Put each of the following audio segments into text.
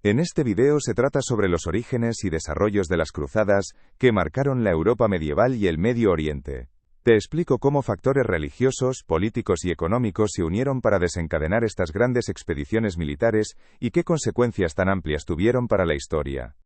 En este video se trata sobre los orígenes y desarrollos de las cruzadas, que marcaron la Europa medieval y el Medio Oriente. Te explico cómo factores religiosos, políticos y económicos se unieron para desencadenar estas grandes expediciones militares y qué consecuencias tan amplias tuvieron para la historia.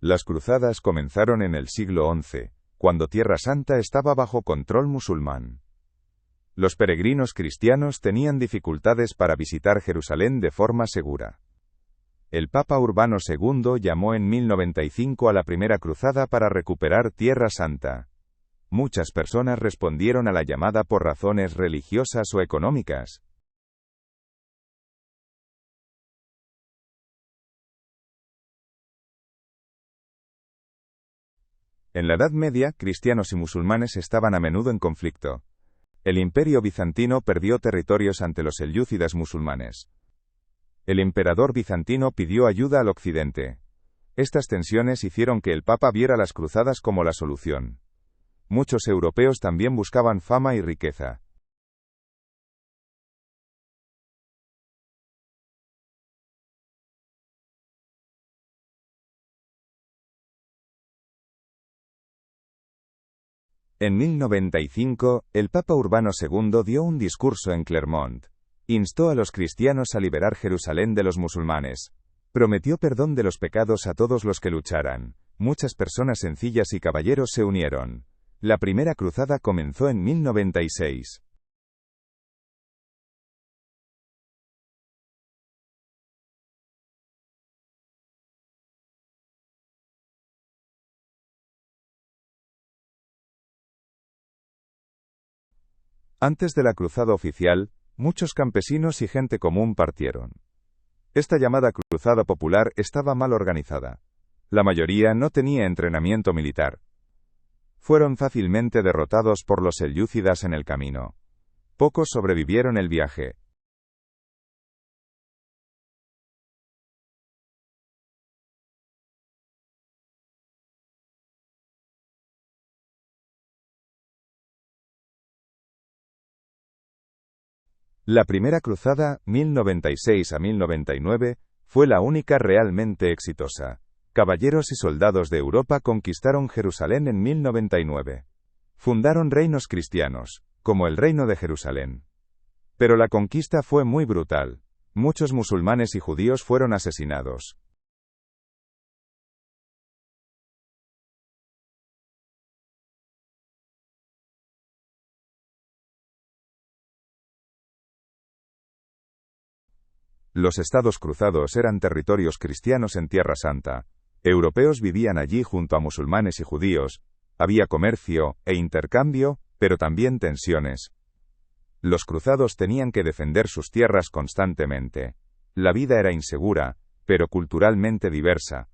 Las cruzadas comenzaron en el siglo XI, cuando Tierra Santa estaba bajo control musulmán. Los peregrinos cristianos tenían dificultades para visitar Jerusalén de forma segura. El Papa Urbano II llamó en 1095 a la primera cruzada para recuperar Tierra Santa. Muchas personas respondieron a la llamada por razones religiosas o económicas. En la Edad Media, cristianos y musulmanes estaban a menudo en conflicto. El Imperio bizantino perdió territorios ante los selyúcidas musulmanes. El emperador bizantino pidió ayuda al occidente. Estas tensiones hicieron que el Papa viera las cruzadas como la solución. Muchos europeos también buscaban fama y riqueza. En 1095, el Papa Urbano II dio un discurso en Clermont. Instó a los cristianos a liberar Jerusalén de los musulmanes. Prometió perdón de los pecados a todos los que lucharan. Muchas personas sencillas y caballeros se unieron. La primera cruzada comenzó en 1096. Antes de la cruzada oficial, muchos campesinos y gente común partieron. Esta llamada cruzada popular estaba mal organizada. La mayoría no tenía entrenamiento militar. Fueron fácilmente derrotados por los selyúcidas en el camino. Pocos sobrevivieron el viaje. La primera cruzada, 1096 a 1099, fue la única realmente exitosa. Caballeros y soldados de Europa conquistaron Jerusalén en 1099. Fundaron reinos cristianos, como el Reino de Jerusalén. Pero la conquista fue muy brutal. Muchos musulmanes y judíos fueron asesinados. Los estados cruzados eran territorios cristianos en Tierra Santa. Europeos vivían allí junto a musulmanes y judíos. Había comercio e intercambio, pero también tensiones. Los cruzados tenían que defender sus tierras constantemente. La vida era insegura, pero culturalmente diversa.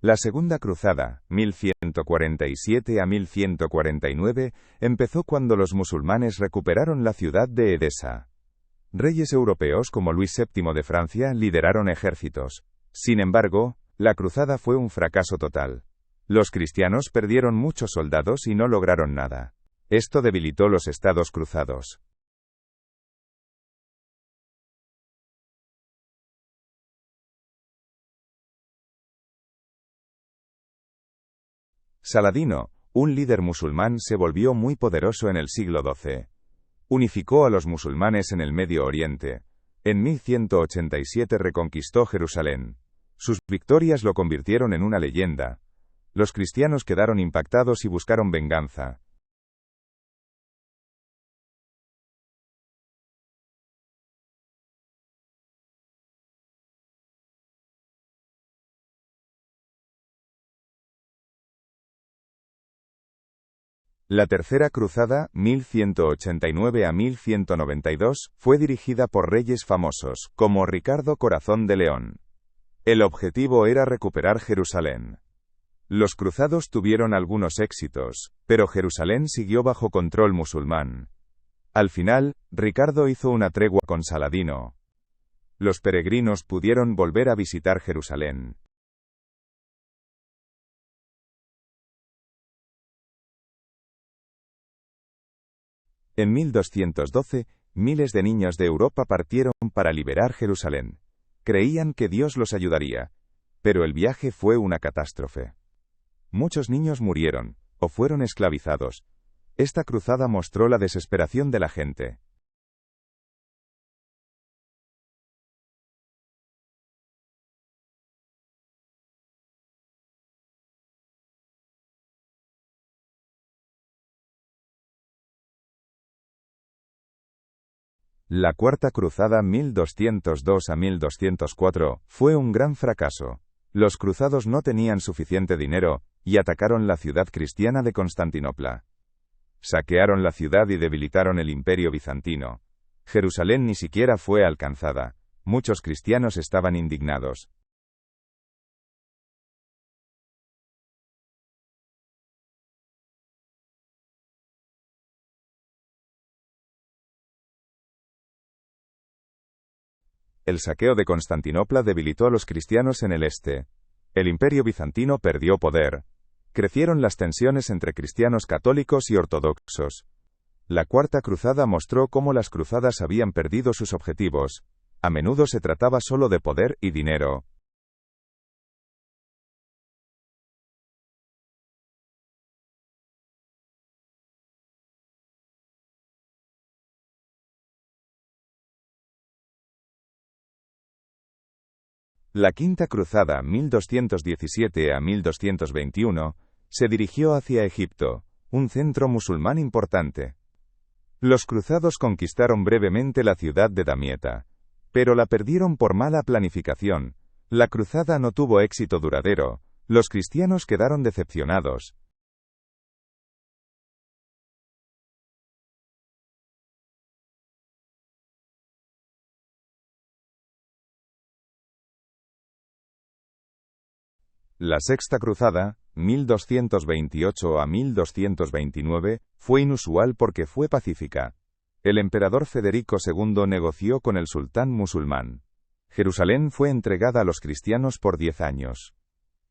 La Segunda Cruzada, 1147 a 1149, empezó cuando los musulmanes recuperaron la ciudad de Edesa. Reyes europeos como Luis VII de Francia lideraron ejércitos. Sin embargo, la cruzada fue un fracaso total. Los cristianos perdieron muchos soldados y no lograron nada. Esto debilitó los estados cruzados. Saladino, un líder musulmán, se volvió muy poderoso en el siglo XII. Unificó a los musulmanes en el Medio Oriente. En 1187 reconquistó Jerusalén. Sus victorias lo convirtieron en una leyenda. Los cristianos quedaron impactados y buscaron venganza. La Tercera Cruzada, 1189 a 1192, fue dirigida por reyes famosos, como Ricardo Corazón de León. El objetivo era recuperar Jerusalén. Los cruzados tuvieron algunos éxitos, pero Jerusalén siguió bajo control musulmán. Al final, Ricardo hizo una tregua con Saladino. Los peregrinos pudieron volver a visitar Jerusalén. En 1212, miles de niños de Europa partieron para liberar Jerusalén. Creían que Dios los ayudaría, pero el viaje fue una catástrofe. Muchos niños murieron, o fueron esclavizados. Esta cruzada mostró la desesperación de la gente. La Cuarta Cruzada 1202 a 1204 fue un gran fracaso. Los cruzados no tenían suficiente dinero, y atacaron la ciudad cristiana de Constantinopla. Saquearon la ciudad y debilitaron el imperio bizantino. Jerusalén ni siquiera fue alcanzada. Muchos cristianos estaban indignados. El saqueo de Constantinopla debilitó a los cristianos en el este. El imperio bizantino perdió poder. Crecieron las tensiones entre cristianos católicos y ortodoxos. La Cuarta Cruzada mostró cómo las cruzadas habían perdido sus objetivos. A menudo se trataba solo de poder y dinero. La Quinta Cruzada 1217 a 1221 se dirigió hacia Egipto, un centro musulmán importante. Los cruzados conquistaron brevemente la ciudad de Damieta, pero la perdieron por mala planificación. La cruzada no tuvo éxito duradero, los cristianos quedaron decepcionados. La Sexta Cruzada, 1228 a 1229, fue inusual porque fue pacífica. El emperador Federico II negoció con el sultán musulmán. Jerusalén fue entregada a los cristianos por 10 años.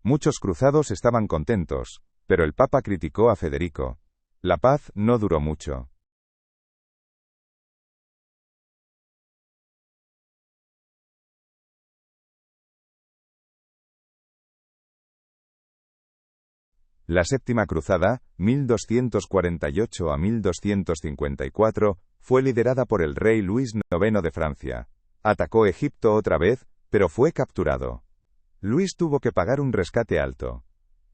Muchos cruzados estaban contentos, pero el Papa criticó a Federico. La paz no duró mucho. La Séptima Cruzada, 1248 a 1254, fue liderada por el rey Luis IX de Francia. Atacó Egipto otra vez, pero fue capturado. Luis tuvo que pagar un rescate alto.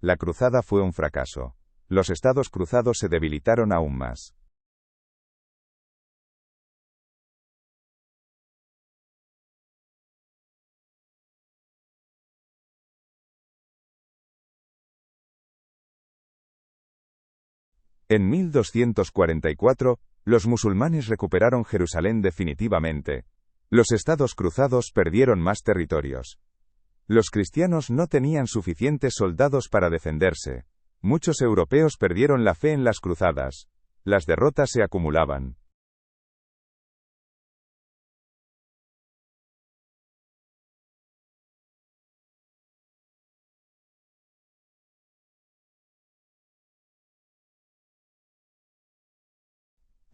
La cruzada fue un fracaso. Los estados cruzados se debilitaron aún más. En 1244, los musulmanes recuperaron Jerusalén definitivamente. Los estados cruzados perdieron más territorios. Los cristianos no tenían suficientes soldados para defenderse. Muchos europeos perdieron la fe en las cruzadas. Las derrotas se acumulaban.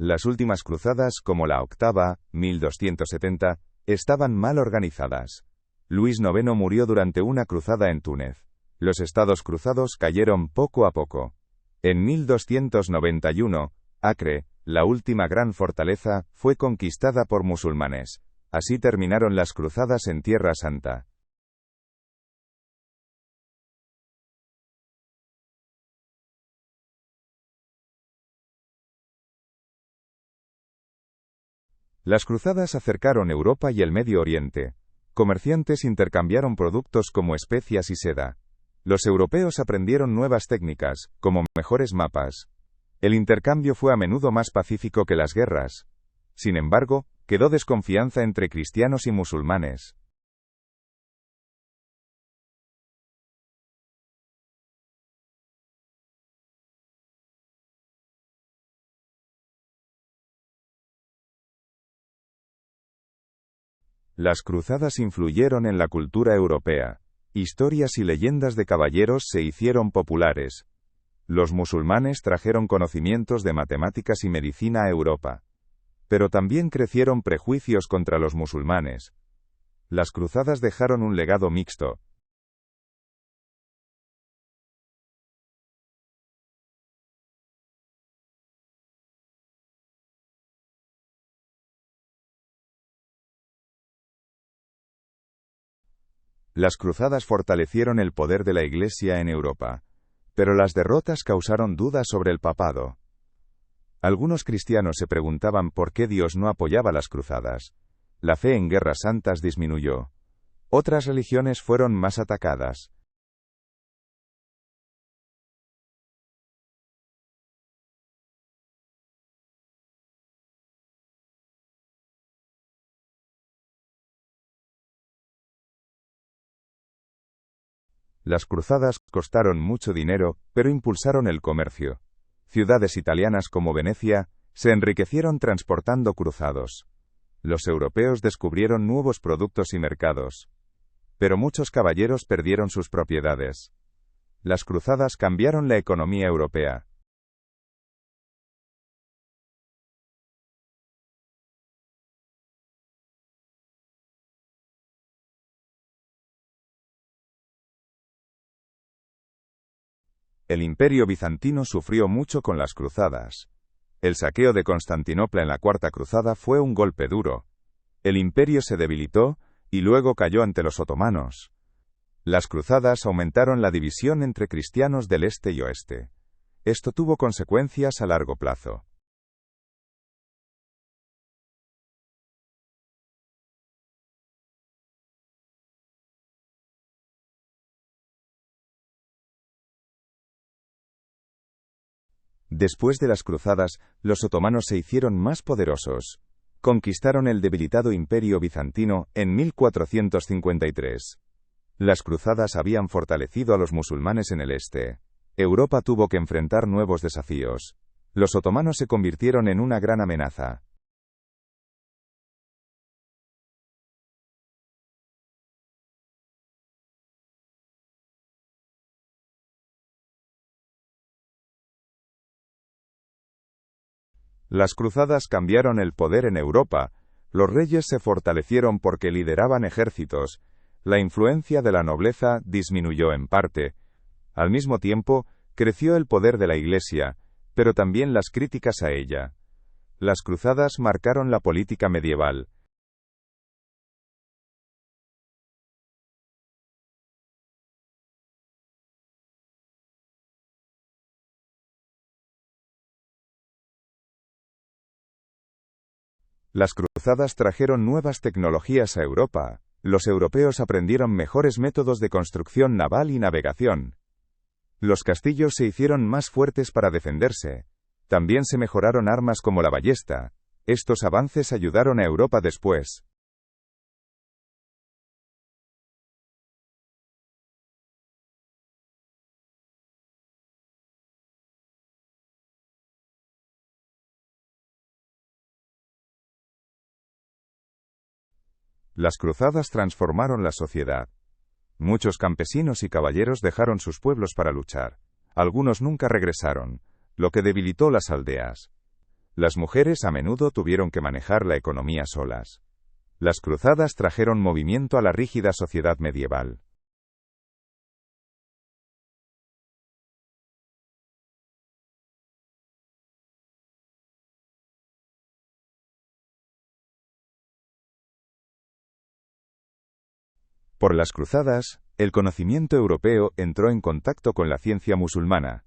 Las últimas cruzadas, como la octava, 1270, estaban mal organizadas. Luis IX murió durante una cruzada en Túnez. Los estados cruzados cayeron poco a poco. En 1291, Acre, la última gran fortaleza, fue conquistada por musulmanes. Así terminaron las cruzadas en Tierra Santa. Las cruzadas acercaron Europa y el Medio Oriente. Comerciantes intercambiaron productos como especias y seda. Los europeos aprendieron nuevas técnicas, como mejores mapas. El intercambio fue a menudo más pacífico que las guerras. Sin embargo, quedó desconfianza entre cristianos y musulmanes. Las cruzadas influyeron en la cultura europea. Historias y leyendas de caballeros se hicieron populares. Los musulmanes trajeron conocimientos de matemáticas y medicina a Europa. Pero también crecieron prejuicios contra los musulmanes. Las cruzadas dejaron un legado mixto. Las cruzadas fortalecieron el poder de la Iglesia en Europa. Pero las derrotas causaron dudas sobre el papado. Algunos cristianos se preguntaban por qué Dios no apoyaba las cruzadas. La fe en guerras santas disminuyó. Otras religiones fueron más atacadas. Las cruzadas costaron mucho dinero, pero impulsaron el comercio. Ciudades italianas como Venecia se enriquecieron transportando cruzados. Los europeos descubrieron nuevos productos y mercados. Pero muchos caballeros perdieron sus propiedades. Las cruzadas cambiaron la economía europea. El Imperio bizantino sufrió mucho con las cruzadas. El saqueo de Constantinopla en la Cuarta Cruzada fue un golpe duro. El imperio se debilitó, y luego cayó ante los otomanos. Las cruzadas aumentaron la división entre cristianos del este y oeste. Esto tuvo consecuencias a largo plazo. Después de las cruzadas, los otomanos se hicieron más poderosos. Conquistaron el debilitado imperio bizantino en 1453. Las cruzadas habían fortalecido a los musulmanes en el este. Europa tuvo que enfrentar nuevos desafíos. Los otomanos se convirtieron en una gran amenaza. Las cruzadas cambiaron el poder en Europa. Los reyes se fortalecieron porque lideraban ejércitos. La influencia de la nobleza disminuyó en parte. Al mismo tiempo, creció el poder de la Iglesia, pero también las críticas a ella. Las cruzadas marcaron la política medieval. Las cruzadas trajeron nuevas tecnologías a Europa. Los europeos aprendieron mejores métodos de construcción naval y navegación. Los castillos se hicieron más fuertes para defenderse. También se mejoraron armas como la ballesta. Estos avances ayudaron a Europa después. Las cruzadas transformaron la sociedad. Muchos campesinos y caballeros dejaron sus pueblos para luchar. Algunos nunca regresaron, lo que debilitó las aldeas. Las mujeres a menudo tuvieron que manejar la economía solas. Las cruzadas trajeron movimiento a la rígida sociedad medieval. Por las cruzadas, el conocimiento europeo entró en contacto con la ciencia musulmana.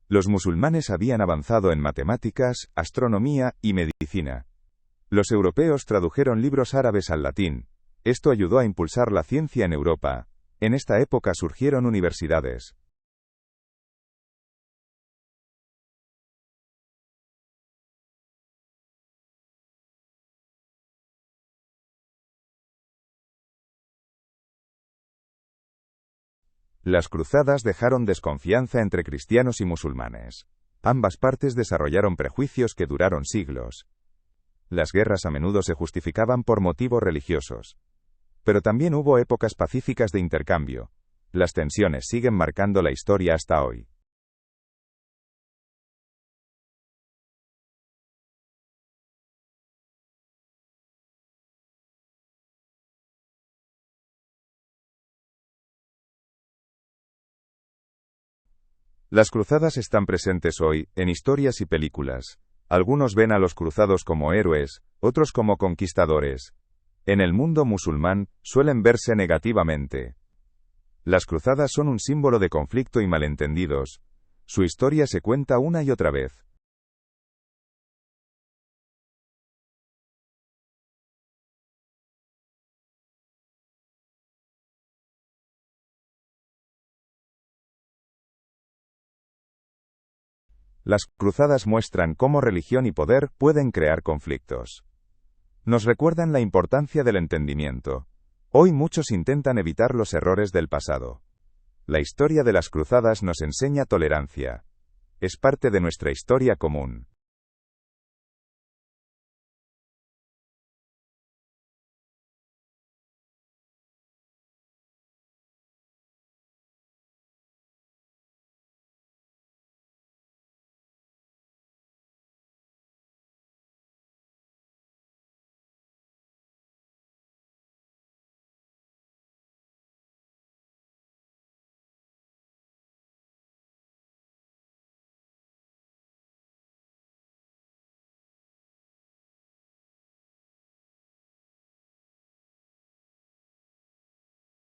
Los musulmanes habían avanzado en matemáticas, astronomía y medicina. Los europeos tradujeron libros árabes al latín. Esto ayudó a impulsar la ciencia en Europa. En esta época surgieron universidades. Las cruzadas dejaron desconfianza entre cristianos y musulmanes. Ambas partes desarrollaron prejuicios que duraron siglos. Las guerras a menudo se justificaban por motivos religiosos. Pero también hubo épocas pacíficas de intercambio. Las tensiones siguen marcando la historia hasta hoy. Las cruzadas están presentes hoy, en historias y películas. Algunos ven a los cruzados como héroes, otros como conquistadores. En el mundo musulmán, suelen verse negativamente. Las cruzadas son un símbolo de conflicto y malentendidos. Su historia se cuenta una y otra vez. Las cruzadas muestran cómo religión y poder pueden crear conflictos. Nos recuerdan la importancia del entendimiento. Hoy muchos intentan evitar los errores del pasado. La historia de las cruzadas nos enseña tolerancia. Es parte de nuestra historia común.